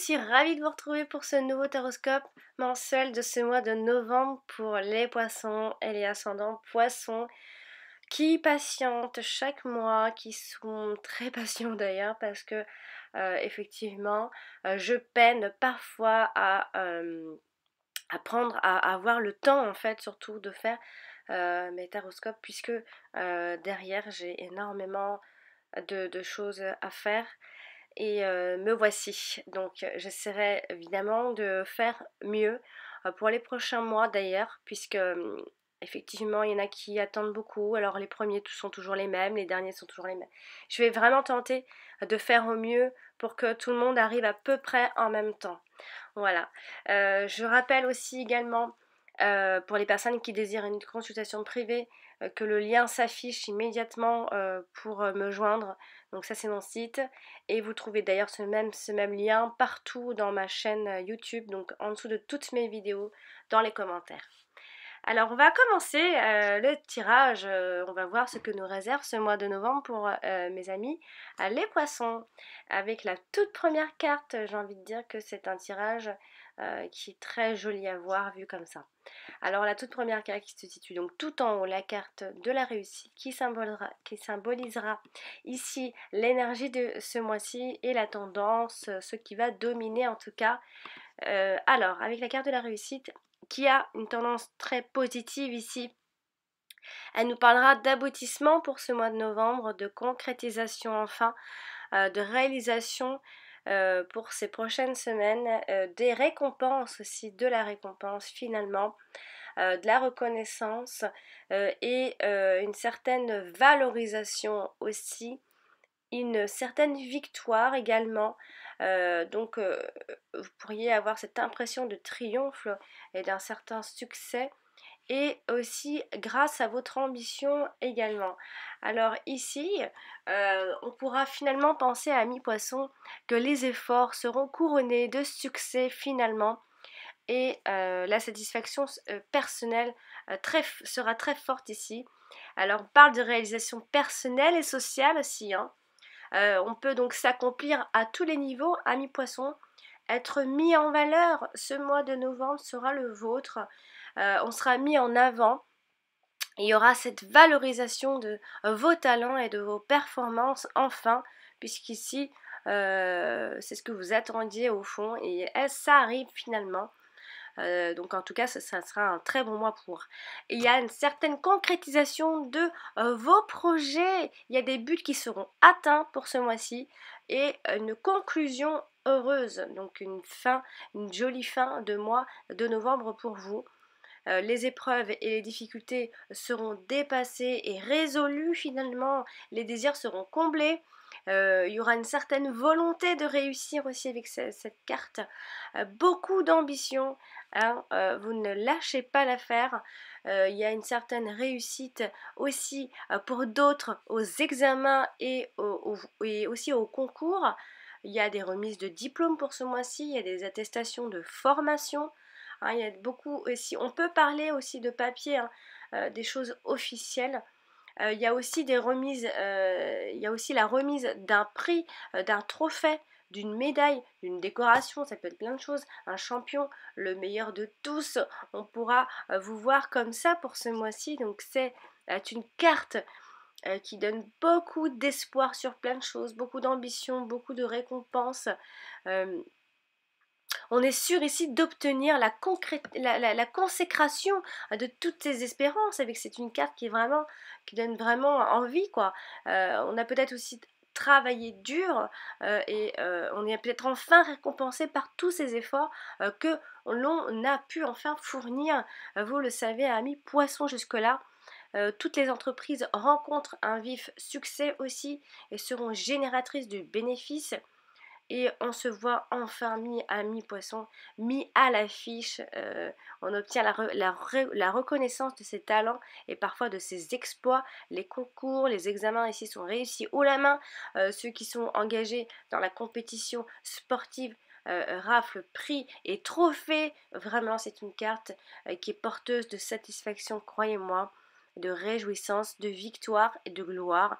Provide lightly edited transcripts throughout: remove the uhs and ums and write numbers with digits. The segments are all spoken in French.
suis ravie de vous retrouver pour ce nouveau taroscope mensuel de ce mois de novembre pour les poissons et les ascendants poissons qui patientent chaque mois, qui sont très patients d'ailleurs parce que effectivement je peine parfois à apprendre à avoir le temps en fait surtout de faire mes taroscopes puisque derrière j'ai énormément de choses à faire et me voici. Donc j'essaierai évidemment de faire mieux pour les prochains mois d'ailleurs, puisque effectivement il y en a qui attendent beaucoup. Alors les premiers sont toujours les mêmes, les derniers sont toujours les mêmes. Je vais vraiment tenter de faire au mieux pour que tout le monde arrive à peu près en même temps. Voilà. Je rappelle aussi également pour les personnes qui désirent une consultation privée que le lien s'affiche immédiatement pour me joindre. Donc ça c'est mon site et vous trouvez d'ailleurs ce même lien partout dans ma chaîne YouTube, donc en dessous de toutes mes vidéos dans les commentaires. Alors on va commencer le tirage, on va voir ce que nous réserve ce mois de novembre pour mes amis les poissons. Avec la toute première carte, j'ai envie de dire que c'est un tirage qui est très joli à voir vu comme ça. Alors la toute première carte qui se situe donc tout en haut, la carte de la réussite qui symbolisera ici l'énergie de ce mois-ci et la tendance, ce qui va dominer en tout cas. Alors avec la carte de la réussite qui a une tendance très positive ici, elle nous parlera d'aboutissement pour ce mois de novembre, de concrétisation enfin, de réalisation pour ces prochaines semaines, des récompenses aussi, de la récompense finalement, de la reconnaissance et une certaine valorisation aussi, une certaine victoire également. Donc vous pourriez avoir cette impression de triomphe et d'un certain succès et aussi grâce à votre ambition également. Alors ici, on pourra finalement penser à mi-poisson que les efforts seront couronnés de succès finalement et la satisfaction personnelle sera très forte ici. Alors on parle de réalisation personnelle et sociale aussi, hein. On peut donc s'accomplir à tous les niveaux à mi-poisson. Être mis en valeur ce mois de novembre sera le vôtre. On sera mis en avant. Il y aura cette valorisation de vos talents et de vos performances enfin, puisqu'ici c'est ce que vous attendiez au fond et ça arrive finalement. Donc en tout cas ça sera un très bon mois pour. Et il y a une certaine concrétisation de vos projets, il y a des buts qui seront atteints pour ce mois-ci et une conclusion heureuse, donc une jolie fin de mois de novembre pour vous. Les épreuves et les difficultés seront dépassées et résolues finalement, les désirs seront comblés. Il y aura une certaine volonté de réussir aussi avec cette carte, beaucoup d'ambition, hein, vous ne lâchez pas l'affaire. Il y a une certaine réussite aussi pour d'autres aux examens et aussi aux concours. Il y a des remises de diplômes pour ce mois-ci, il y a des attestations de formation. Hein, il y a beaucoup aussi, on peut parler aussi de papier, hein, des choses officielles. Il y a aussi des remises, il y a aussi la remise d'un prix, d'un trophée, d'une médaille, d'une décoration, ça peut être plein de choses, un champion, le meilleur de tous, on pourra vous voir comme ça pour ce mois-ci, donc c'est une carte qui donne beaucoup d'espoir sur plein de choses, beaucoup d'ambition, beaucoup de récompenses. Euh, on est sûr ici d'obtenir la consécration de toutes ces espérances. C'est une carte qui donne vraiment envie, quoi. On a peut-être aussi travaillé dur et on est peut-être enfin récompensé par tous ces efforts que l'on a pu enfin fournir. Vous le savez, amis poissons jusque-là. Toutes les entreprises rencontrent un vif succès aussi et seront génératrices de bénéfices et on se voit enfin mis à mi-poisson, mis à l'affiche. On obtient la reconnaissance de ses talents et parfois de ses exploits. Les concours, les examens ici sont réussis haut la main. Ceux qui sont engagés dans la compétition sportive rafle prix et trophées. Vraiment, c'est une carte qui est porteuse de satisfaction, croyez-moi, de réjouissance, de victoire et de gloire,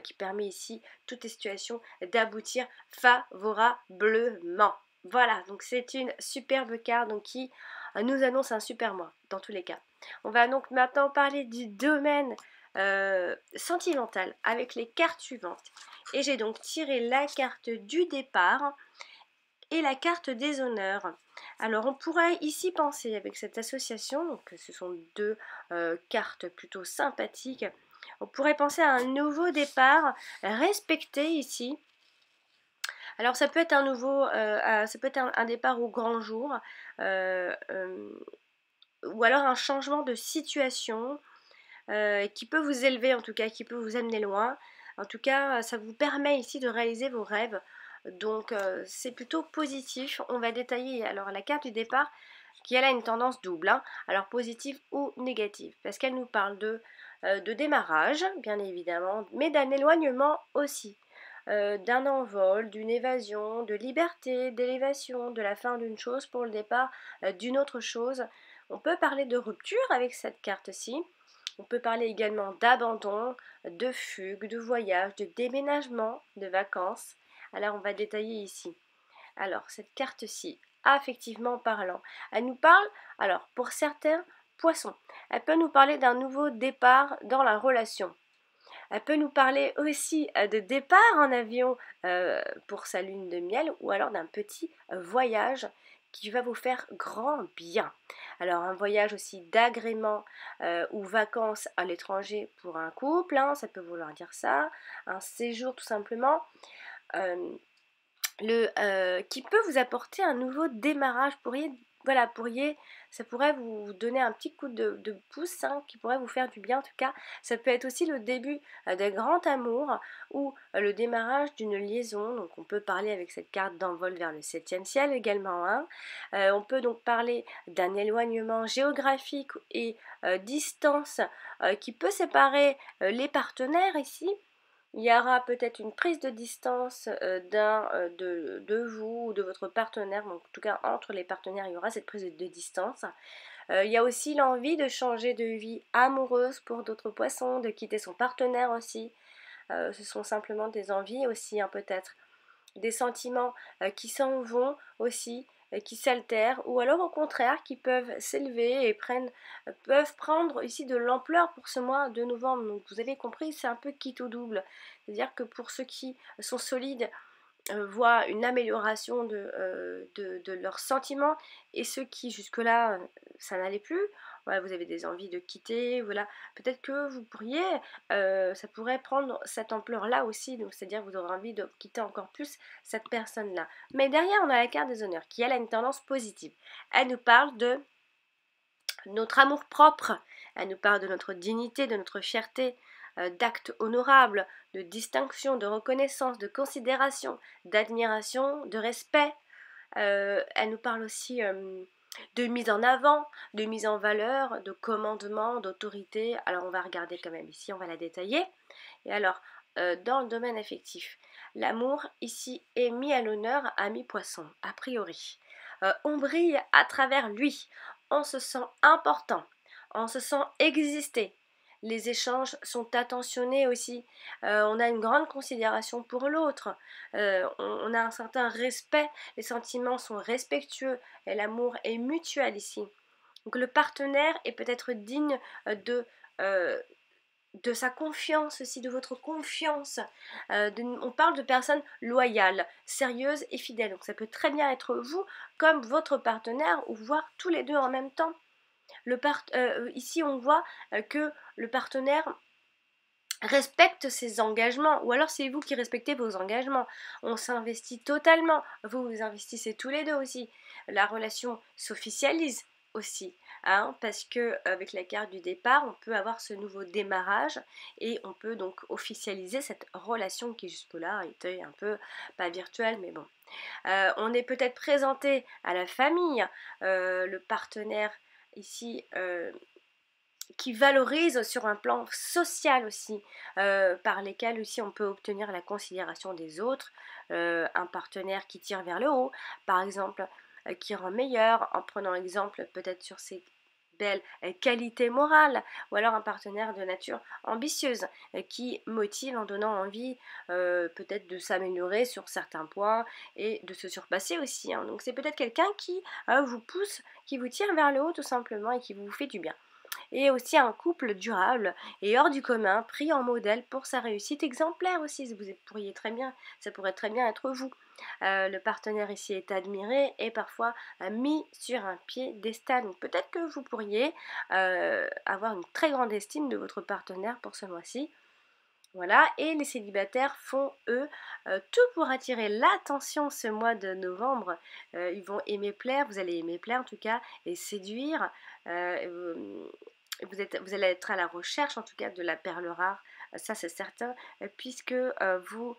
qui permet ici toutes les situations d'aboutir favorablement. Voilà, donc c'est une superbe carte donc qui nous annonce un super mois dans tous les cas. On va donc maintenant parler du domaine sentimental avec les cartes suivantes. Et j'ai donc tiré la carte du départ et la carte des honneurs. Alors on pourrait ici penser avec cette association, donc ce sont deux cartes plutôt sympathiques, on pourrait penser à un nouveau départ respecté ici. Alors ça peut être un nouveau, ça peut être un départ au grand jour, euh, euh, ou alors un changement de situation qui peut vous élever en tout cas, qui peut vous amener loin. En tout cas, ça vous permet ici de réaliser vos rêves. Donc c'est plutôt positif. On va détailler alors la carte du départ qui elle a une tendance double, hein. Alors positive ou négative, parce qu'elle nous parle de démarrage, bien évidemment, mais d'un éloignement aussi. D'un envol, d'une évasion, de liberté, d'élévation, de la fin d'une chose pour le départ d'une autre chose. On peut parler de rupture avec cette carte-ci. On peut parler également d'abandon, de fugue, de voyage, de déménagement, de vacances. Alors on va détailler ici. Alors cette carte-ci, affectivement parlant, elle nous parle, alors pour certains poissons, elle peut nous parler d'un nouveau départ dans la relation. Elle peut nous parler aussi de départ en avion pour sa lune de miel ou alors d'un petit voyage qui va vous faire grand bien. Alors un voyage aussi d'agrément ou vacances à l'étranger pour un couple, hein, ça peut vouloir dire ça, un séjour tout simplement. Euh, qui peut vous apporter un nouveau démarrage. Ça pourrait vous donner un petit coup de pouce, hein, qui pourrait vous faire du bien en tout cas. Ça peut être aussi le début d'un grand amour ou le démarrage d'une liaison. Donc on peut parler avec cette carte d'envol vers le septième ciel également, hein. On peut donc parler d'un éloignement géographique et distance qui peut séparer les partenaires ici. Il y aura peut-être une prise de distance de vous ou de votre partenaire, donc en tout cas entre les partenaires il y aura cette prise de distance. Il y a aussi l'envie de changer de vie amoureuse pour d'autres poissons, de quitter son partenaire aussi. Ce sont simplement des envies aussi, hein, peut-être des sentiments qui s'en vont aussi, qui s'altèrent, ou alors au contraire qui peuvent s'élever et peuvent prendre ici de l'ampleur pour ce mois de novembre. Donc vous avez compris, c'est un peu quitte ou double. C'est-à-dire que pour ceux qui sont solides, voient une amélioration de leurs sentiments, et ceux qui jusque-là ça n'allait plus, voilà, vous avez des envies de quitter, voilà, peut-être que vous pourriez, ça pourrait prendre cette ampleur-là aussi, donc c'est-à-dire vous aurez envie de quitter encore plus cette personne-là. Mais derrière on a la carte des honneurs qui elle a une tendance positive. Elle nous parle de notre amour propre, elle nous parle de notre dignité, de notre fierté, d'actes honorables, de distinction, de reconnaissance, de considération, d'admiration, de respect. Elle nous parle aussi de mise en avant, de mise en valeur, de commandement, d'autorité. Alors on va regarder quand même ici, on va la détailler. Et alors, dans le domaine affectif, l'amour ici est mis à l'honneur à mi-poisson, a priori. On brille à travers lui, on se sent important, on se sent exister. Les échanges sont attentionnés aussi, on a une grande considération pour l'autre, on a un certain respect, les sentiments sont respectueux et l'amour est mutuel ici. Donc le partenaire est peut-être digne de, euh, de sa confiance aussi, de votre confiance. On parle de personnes loyales, sérieuses et fidèles. Donc ça peut très bien être vous comme votre partenaire ou voire tous les deux en même temps. Ici on voit que le partenaire respecte ses engagements, ou alors c'est vous qui respectez vos engagements. On s'investit totalement, vous vous investissez tous les deux aussi. La relation s'officialise aussi, hein, parce que avec la carte du départ, on peut avoir ce nouveau démarrage et on peut donc officialiser cette relation qui jusque-là était un peu pas virtuelle, mais bon. On est peut-être présenté à la famille, le partenaire ici qui valorise sur un plan social aussi, par lesquels aussi on peut obtenir la considération des autres, un partenaire qui tire vers le haut, par exemple, qui rend meilleur, en prenant exemple peut-être sur ses belle qualité morale, ou alors un partenaire de nature ambitieuse qui motive en donnant envie peut-être de s'améliorer sur certains points et de se surpasser aussi, hein. Donc c'est peut-être quelqu'un qui vous pousse, qui vous tire vers le haut tout simplement et qui vous fait du bien. Et aussi un couple durable et hors du commun, pris en modèle pour sa réussite exemplaire aussi. Ça pourrait très bien être vous. Le partenaire ici est admiré et parfois mis sur un piédestal. Donc peut-être que vous pourriez avoir une très grande estime de votre partenaire pour ce mois-ci. Voilà, et les célibataires font, eux, tout pour attirer l'attention ce mois de novembre. Ils vont aimer plaire, vous allez aimer plaire en tout cas, et séduire. Vous allez être à la recherche en tout cas de la perle rare, ça c'est certain, puisque vous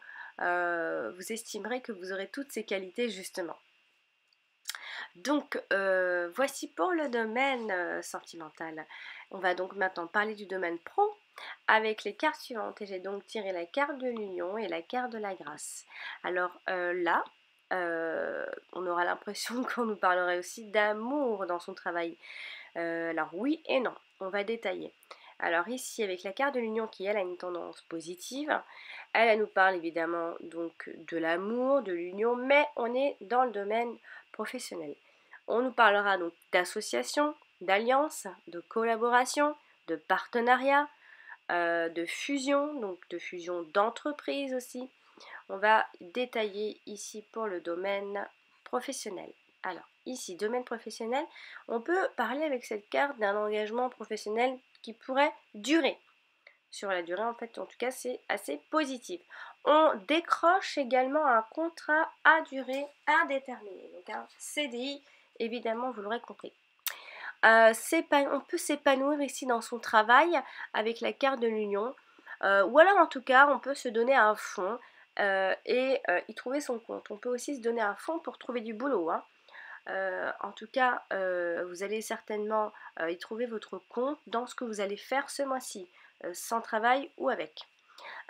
estimerez que vous aurez toutes ces qualités justement. Donc voici pour le domaine sentimental. On va donc maintenant parler du domaine pro avec les cartes suivantes. Et j'ai donc tiré la carte de l'union et la carte de la grâce. Alors là, on aura l'impression qu'on nous parlerait aussi d'amour dans son travail. Alors oui et non, on va détailler. Alors ici, avec la carte de l'union qui, elle, a une tendance positive, elle nous parle évidemment donc de l'amour, de l'union, mais on est dans le domaine professionnel. On nous parlera donc d'association, d'alliance, de collaboration, de partenariat, de fusion, donc de fusion d'entreprise aussi. On va détailler ici pour le domaine professionnel. Alors, ici, domaine professionnel, on peut parler avec cette carte d'un engagement professionnel qui pourrait durer. Sur la durée, en fait, en tout cas, c'est assez positif. On décroche également un contrat à durée indéterminée, donc un CDI, évidemment, vous l'aurez compris. On peut s'épanouir ici dans son travail avec la carte de l'union, ou alors en tout cas, on peut se donner à fond et y trouver son compte. On peut aussi se donner à fond pour trouver du boulot, hein. En tout cas, vous allez certainement y trouver votre compte dans ce que vous allez faire ce mois-ci, sans travail ou avec.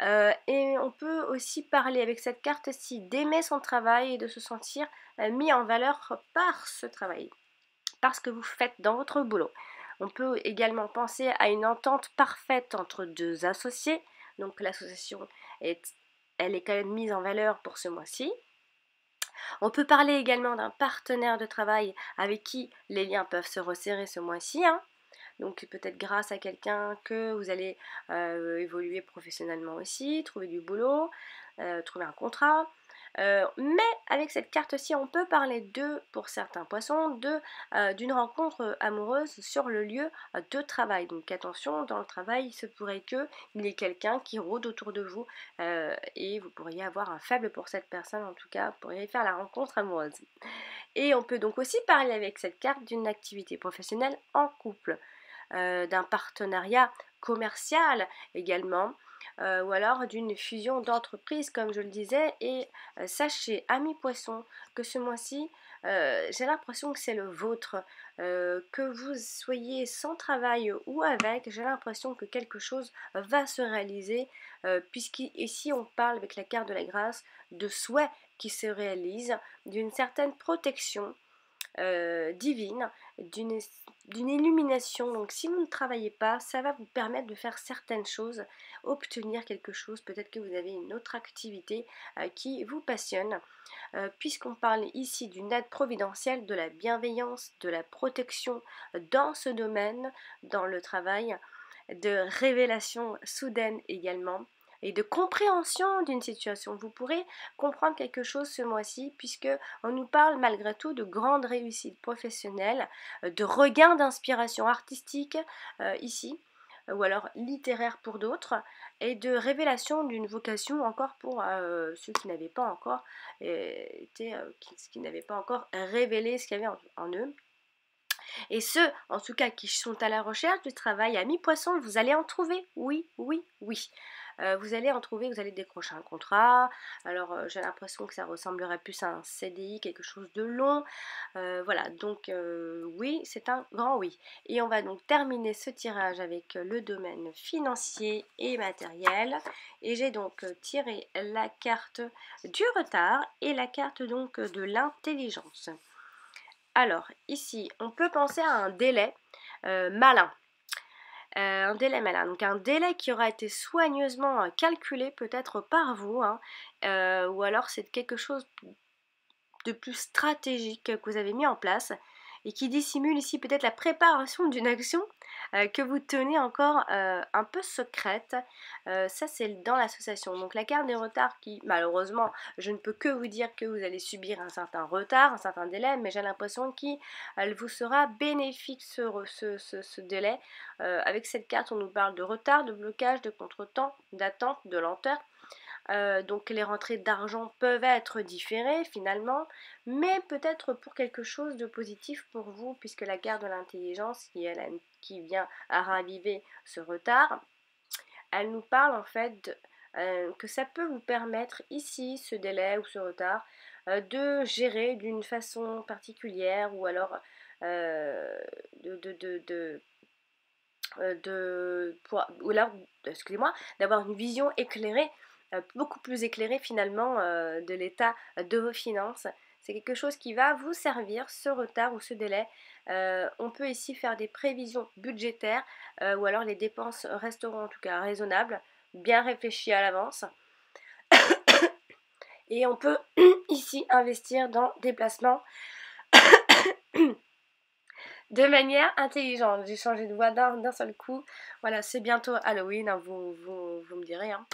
Et on peut aussi parler avec cette carte-ci d'aimer son travail et de se sentir mis en valeur par ce travail, par ce que vous faites dans votre boulot. On peut également penser à une entente parfaite entre deux associés. Donc l'association elle est quand même mise en valeur pour ce mois-ci. On peut parler également d'un partenaire de travail avec qui les liens peuvent se resserrer ce mois-ci, hein. Donc peut-être grâce à quelqu'un que vous allez évoluer professionnellement aussi, trouver du boulot, trouver un contrat. Mais avec cette carte-ci, on peut parler pour certains poissons, d'une rencontre amoureuse sur le lieu de travail. Donc attention, dans le travail, il se pourrait qu'il y ait quelqu'un qui rôde autour de vous et vous pourriez avoir un faible pour cette personne, en tout cas, vous pourriez faire la rencontre amoureuse. Et on peut donc aussi parler avec cette carte d'une activité professionnelle en couple, d'un partenariat commercial également, ou alors d'une fusion d'entreprises comme je le disais. Et sachez, amis poissons, que ce mois-ci, j'ai l'impression que c'est le vôtre, que vous soyez sans travail ou avec, j'ai l'impression que quelque chose va se réaliser, puisqu'ici on parle avec la carte de la grâce de souhaits qui se réalisent, d'une certaine protection divine, d'une illumination. Donc si vous ne travaillez pas, ça va vous permettre de faire certaines choses, obtenir quelque chose. Peut-être que vous avez une autre activité qui vous passionne, puisqu'on parle ici d'une aide providentielle, de la bienveillance, de la protection dans ce domaine, dans le travail, de révélation soudaine également, et de compréhension d'une situation. Vous pourrez comprendre quelque chose ce mois-ci, puisque on nous parle malgré tout de grandes réussites professionnelles, de regain d'inspiration artistique ici, ou alors littéraire pour d'autres, et de révélation d'une vocation encore pour ceux qui n'avaient pas encore qui n'avaient pas encore révélé ce qu'il y avait en eux. Et ceux, en tout cas, qui sont à la recherche du travail, amis poissons, vous allez en trouver, oui, oui, oui. Vous allez en trouver, vous allez décrocher un contrat. Alors j'ai l'impression que ça ressemblerait plus à un CDI, quelque chose de long. Voilà, donc oui, c'est un grand oui. Et on va donc terminer ce tirage avec le domaine financier et matériel. Et j'ai donc tiré la carte du retard et la carte donc de l'intelligence. Alors ici, on peut penser à un délai malin. Un délai malin, donc un délai qui aura été soigneusement calculé peut-être par vous, hein, ou alors c'est quelque chose de plus stratégique que vous avez mis en place et qui dissimule ici peut-être la préparation d'une action que vous tenez encore un peu secrète. Ça c'est dans l'association. Donc la carte des retards qui malheureusement je ne peux que vous dire que vous allez subir un certain retard, un certain délai, mais j'ai l'impression qu'il vous sera bénéfique ce délai. Avec cette carte on nous parle de retard, de blocage, de contretemps, d'attente, de lenteur. Donc les rentrées d'argent peuvent être différées finalement, mais peut-être pour quelque chose de positif pour vous, puisque la carte de l'intelligence qui vient à raviver ce retard, elle nous parle en fait que ça peut vous permettre ici, ce délai ou ce retard, de gérer d'une façon particulière ou alors ou alors, excusez-moi, d'avoir une vision éclairée, beaucoup plus éclairée finalement de l'état de vos finances. C'est quelque chose qui va vous servir, ce retard ou ce délai. On peut ici faire des prévisions budgétaires ou alors les dépenses resteront en tout cas raisonnables, bien réfléchies à l'avance. Et on peut ici investir dans des placements de manière intelligente. J'ai changé de voix d'un seul coup. Voilà, c'est bientôt Halloween, hein, vous me direz. Hein.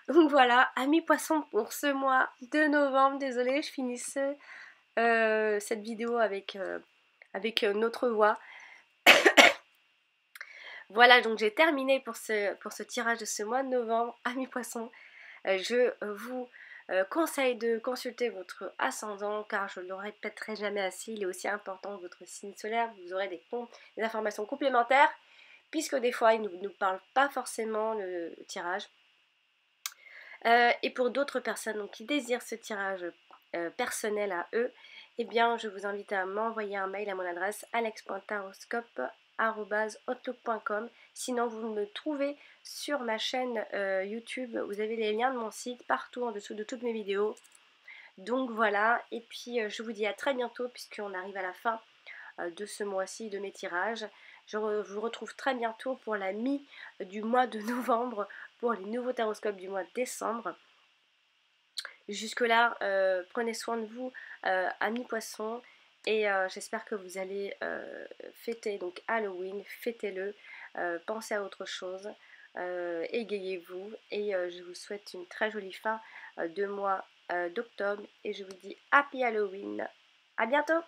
Donc voilà, amis poissons pour ce mois de novembre. Désolée, je finissais cette vidéo avec notre voix. Voilà, donc j'ai terminé pour ce tirage de ce mois de novembre, amis poissons. Je vous conseille de consulter votre ascendant car je ne le répéterai jamais assez, il est aussi important que votre signe solaire. Vous aurez des informations complémentaires puisque des fois il ne nous parle pas forcément le tirage. Et pour d'autres personnes donc, qui désirent ce tirage personnel à eux, eh bien je vous invite à m'envoyer un mail à mon adresse alex.taroscope@outlook.com. Sinon vous me trouvez sur ma chaîne YouTube, vous avez les liens de mon site partout en dessous de toutes mes vidéos. Donc voilà, et puis je vous dis à très bientôt puisqu'on arrive à la fin de ce mois-ci de mes tirages. Je vous retrouve très bientôt pour la du mois de novembre, pour les nouveaux taroscopes du mois de décembre. Jusque là, prenez soin de vous, amis poissons, et j'espère que vous allez fêter donc Halloween, fêtez-le, pensez à autre chose, égayez-vous, et je vous souhaite une très jolie fin de mois d'octobre, et je vous dis Happy Halloween, à bientôt!